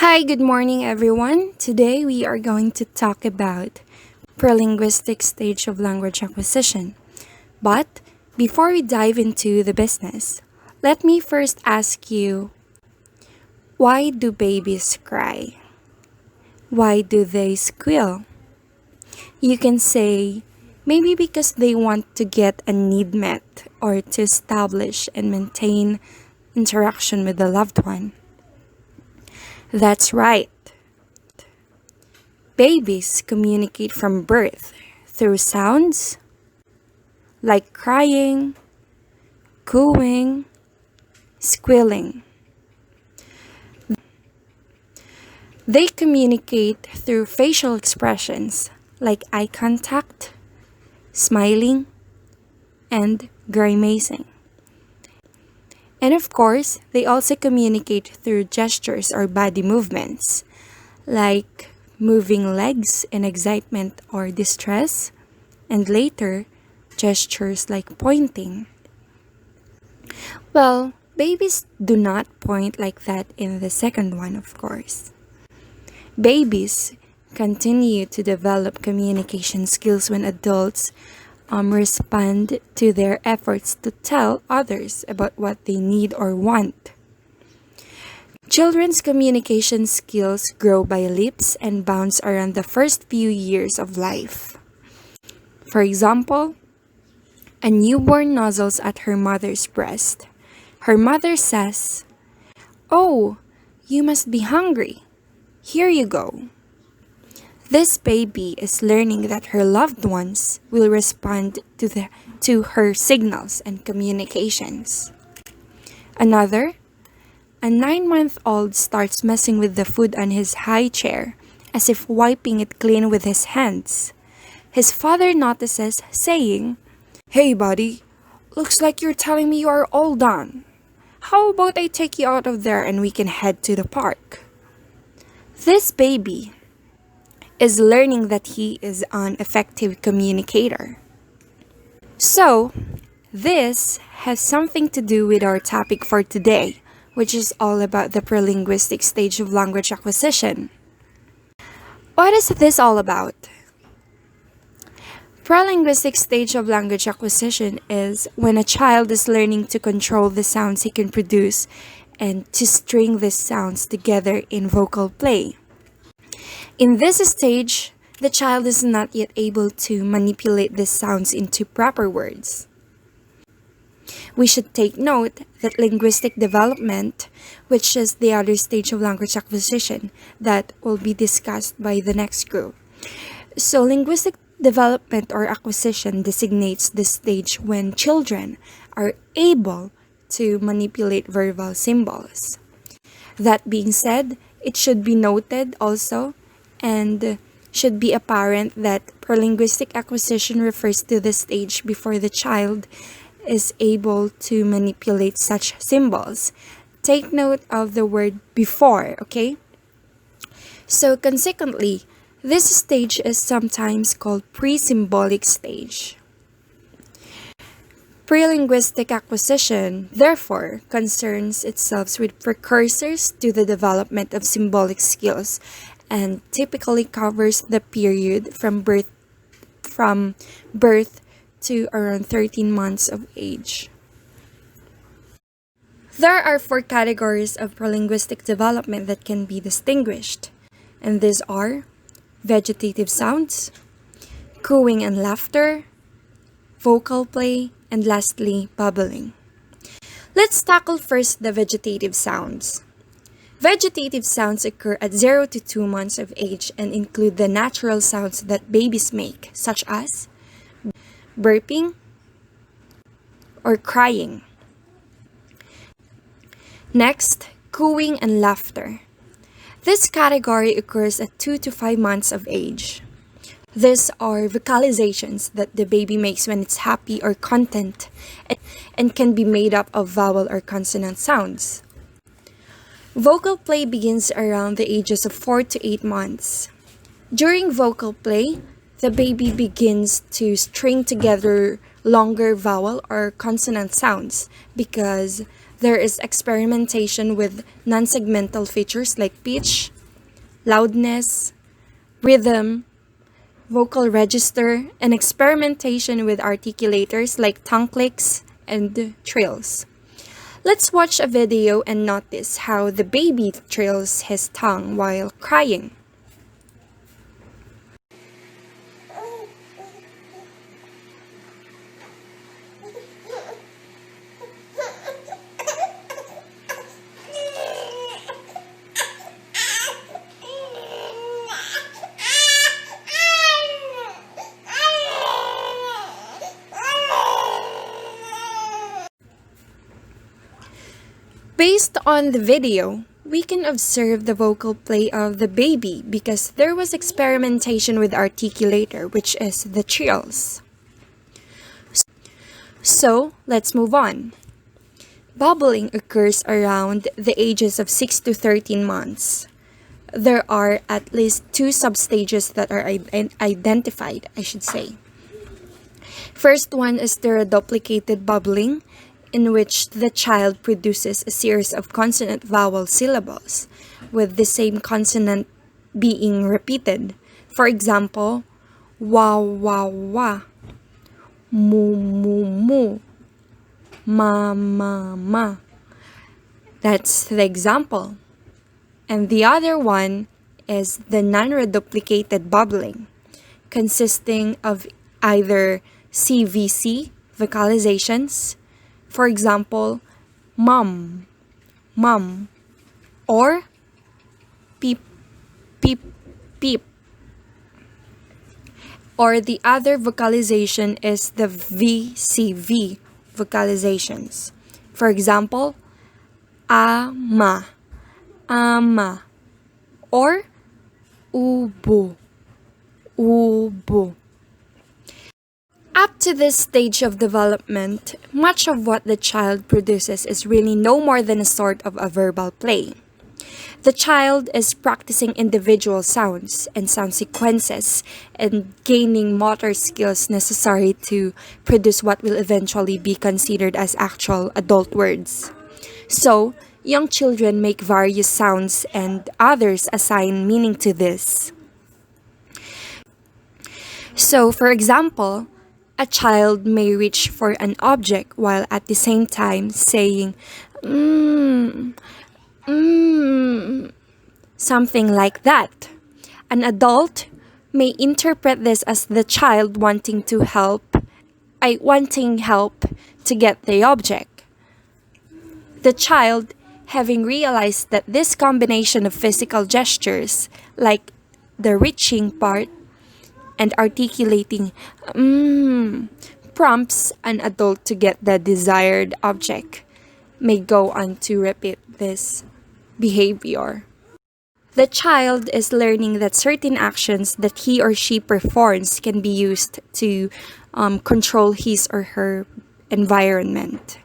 Hi, good morning everyone. Today we are going to talk about pre-linguistic stage of language acquisition. But before we dive into the business, let me first ask you, why do babies cry? Why do they squeal? You can say, maybe because they want to get a need met or to establish and maintain interaction with the loved one. That's right. Babies communicate from birth through sounds like crying, cooing, squealing. They communicate through facial expressions like eye contact, smiling, and grimacing. And of course, they also communicate through gestures or body movements, like moving legs in excitement or distress, and later, gestures like pointing. Well, babies do not point like that in the second one, of course. Babies continue to develop communication skills when adults respond to their efforts to tell others about what they need or want. Children's communication skills grow by leaps and bounds around the first few years of life. For example, a newborn nuzzles at her mother's breast. Her mother says, "Oh, you must be hungry. Here you go." This baby is learning that her loved ones will respond to her signals and communications. Another, a 9-month-old starts messing with the food on his high chair, as if wiping it clean with his hands. His father notices, saying, "Hey buddy, looks like you're telling me you are all done. How about I take you out of there and we can head to the park?" This baby is learning that he is an effective communicator. So, this has something to do with our topic for today, which is all about the pre-linguistic stage of language acquisition. What is this all about? Pre-linguistic stage of language acquisition is when a child is learning to control the sounds he can produce and to string these sounds together in vocal play. In this stage, the child is not yet able to manipulate these sounds into proper words. We should take note that linguistic development, which is the other stage of language acquisition that will be discussed by the next group. So linguistic development or acquisition designates the stage when children are able to manipulate verbal symbols. That being said, it should be noted also and should be apparent that pre-linguistic acquisition refers to the stage before the child is able to manipulate such symbols. Take note of the word before, okay? So consequently, this stage is sometimes called pre-symbolic stage. Pre-linguistic acquisition, therefore, concerns itself with precursors to the development of symbolic skills and typically covers the period from birth to around 13 months of age. There are 4 categories of pre-linguistic development that can be distinguished, and these are vegetative sounds, cooing and laughter, vocal play, and lastly, babbling. Let's tackle first the vegetative sounds. Vegetative sounds occur at 0 to 2 months of age and include the natural sounds that babies make, such as burping or crying. Next, cooing and laughter. This category occurs at 2 to 5 months of age. These are vocalizations that the baby makes when it's happy or content and can be made up of vowel or consonant sounds. Vocal play begins around the ages of 4 to 8 months. During vocal play, the baby begins to string together longer vowel or consonant sounds because there is experimentation with non-segmental features like pitch, loudness, rhythm, vocal register, and experimentation with articulators like tongue clicks and trills. Let's watch a video and notice how the baby trills his tongue while crying. Based on the video, we can observe the vocal play of the baby because there was experimentation with articulator, which is the trills. So, let's move on. Bubbling occurs around the ages of 6 to 13 months. There are at least two substages that are identified, I should say. First one is the reduplicated bubbling, in which the child produces a series of consonant vowel syllables, with the same consonant being repeated. For example, wa wa wa, mu mu mu, ma ma ma. That's the example. And the other one is the non-reduplicated bubbling, consisting of either CVC vocalizations, for example, mum, mum, or peep, peep, peep. Or the other vocalization is the VCV vocalizations. For example, ama, ama, or ubu, ubu. Up to this stage of development, much of what the child produces is really no more than a sort of a verbal play. The child is practicing individual sounds and sound sequences and gaining motor skills necessary to produce what will eventually be considered as actual adult words. So, young children make various sounds and others assign meaning to this. So, for example, a child may reach for an object while at the same time saying, something like that. An adult may interpret this as the child wanting help to get the object. The child, having realized that this combination of physical gestures, like the reaching part, and articulating prompts an adult to get the desired object, may go on to repeat this behavior. The child is learning that certain actions that he or she performs can be used to control his or her environment.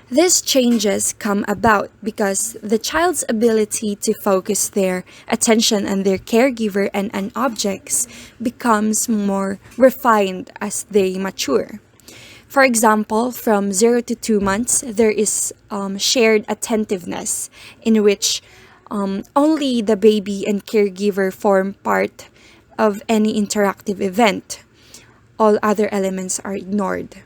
These changes come about because the child's ability to focus their attention on their caregiver and on objects becomes more refined as they mature. For example, from 0 to 2 months, there is shared attentiveness in which only the baby and caregiver form part of any interactive event. All other elements are ignored.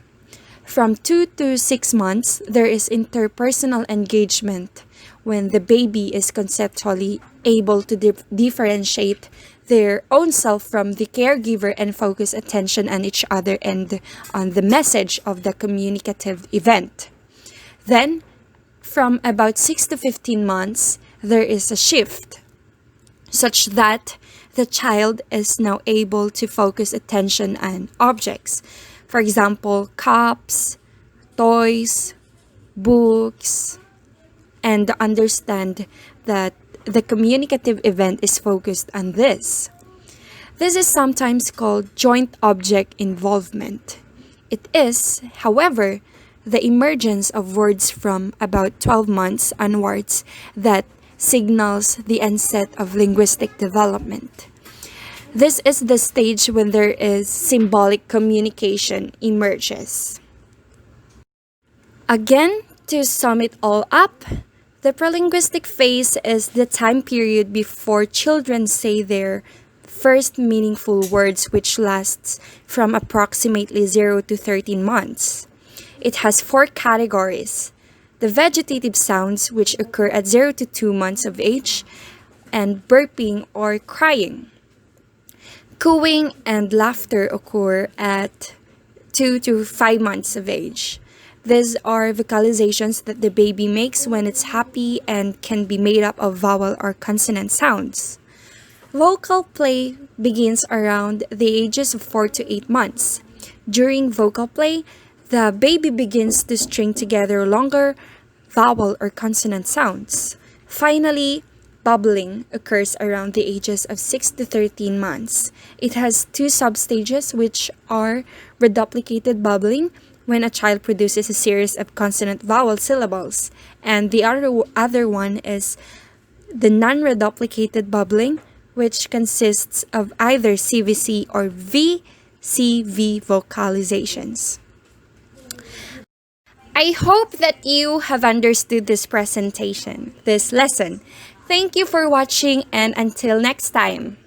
From 2 to 6 months, there is interpersonal engagement when the baby is conceptually able to differentiate their own self from the caregiver and focus attention on each other and on the message of the communicative event. Then, from about 6 to 15 months, there is a shift such that the child is now able to focus attention on objects. For example, cups, toys, books, and understand that the communicative event is focused on this. This is sometimes called joint object involvement. It is, however, the emergence of words from about 12 months onwards that signals the onset of linguistic development. This is the stage when there is symbolic communication emerges. Again, to sum it all up, The prelinguistic phase is the time period before children say their first meaningful words, which lasts from approximately 0 to 13 months. It has four categories: the vegetative sounds, which occur at 0 to 2 months of age, and burping or crying. Cooing and laughter occur at 2 to 5 months of age. These are vocalizations that the baby makes when it's happy and can be made up of vowel or consonant sounds. Vocal play begins around the ages of 4 to 8 months. During vocal play, the baby begins to string together longer vowel or consonant sounds. Finally, bubbling occurs around the ages of 6 to 13 months. It has two substages, which are reduplicated bubbling, when a child produces a series of consonant vowel syllables, and the other one is the non-reduplicated bubbling, which consists of either CVC or VCV vocalizations. I hope that you have understood this presentation, this lesson. Thank you for watching, and until next time.